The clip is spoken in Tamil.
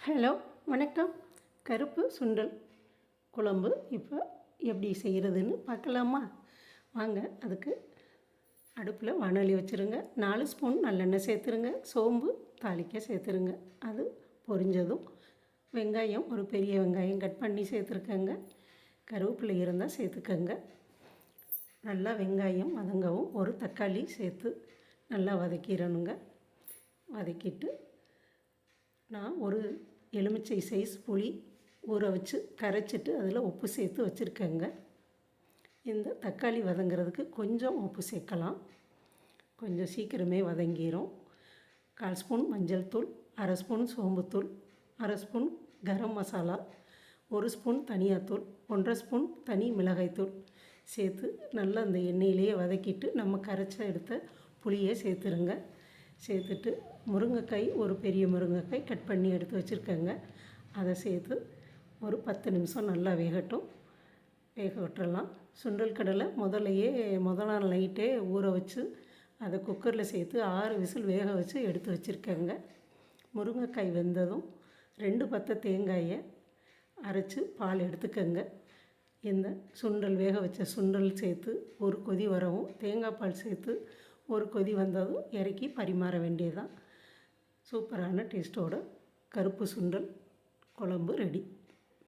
ஹலோ, வணக்கம். கருப்பு சுண்டல் குழம்பு இப்போ எப்படி செய்கிறதுன்னு பார்க்கலாமா? வாங்க. அதுக்கு அடுப்பில் வாணலி வச்சுருங்க. 4 ஸ்பூன் நல்லெண்ணெய் சேர்த்துருங்க. சோம்பு தாளிக்க சேர்த்துருங்க. அது பொரிஞ்சதும் வெங்காயம், ஒரு பெரிய வெங்காயம் கட் பண்ணி சேர்த்துருக்கங்க. கருவேப்பிலை இருந்தால் சேர்த்துக்கங்க. நல்லா வெங்காயம் வதங்கவும் ஒரு தக்காளி சேர்த்து நல்லா வதக்கிடணுங்க. வதக்கிட்டு நான் ஒரு எலுமிச்சை சைஸ் புளி ஊற வச்சு கரைச்சிட்டு அதில் உப்பு சேர்த்து வச்சுருக்கேங்க. இந்த தக்காளி வதங்கிறதுக்கு கொஞ்சம் உப்பு சேர்க்கலாம். கொஞ்சம் சீக்கிரமே வதங்கிடும். 1/4 ஸ்பூன் மஞ்சள் தூள், 1/2 spoon சோம்புத்தூள், 1/2 spoon garam masala, 1 spoon தனியாத்தூள், 1/2 ஸ்பூன் தனி மிளகாய்த்தூள் சேர்த்து நல்லா அந்த எண்ணெயிலேயே வதக்கிட்டு நம்ம கரைச்சி எடுத்த புளியை சேர்த்துருங்க. சேர்த்துட்டு முருங்கைக்காய், ஒரு பெரிய முருங்கைக்காய் கட் பண்ணி எடுத்து வச்சுருக்கேங்க. அதை சேர்த்து ஒரு 10 நிமிஷம் நல்லா வேகட்டும். வேக விட்டுறலாம். சுண்டல் கடலை முதல் நாள் நைட்டே ஊற வச்சு அதை குக்கரில் சேர்த்து 6 விசில் வேக வச்சு எடுத்து வச்சுருக்கேங்க. முருங்கைக்காய் வெந்ததும் 2 பத்தை தேங்காயை அரைச்சி பால் எடுத்துக்கங்க. இந்த சுண்டல் வேக வச்ச சுண்டல் சேர்த்து ஒரு கொதி வரவும் தேங்காய் பால் சேர்த்து ஒரு கொதி வந்ததும் இறக்கி பரிமாற வேண்டியதுதான். சூப்பரான டேஸ்ட்டோட கருப்பு சுண்டல் குழம்பு ரெடி.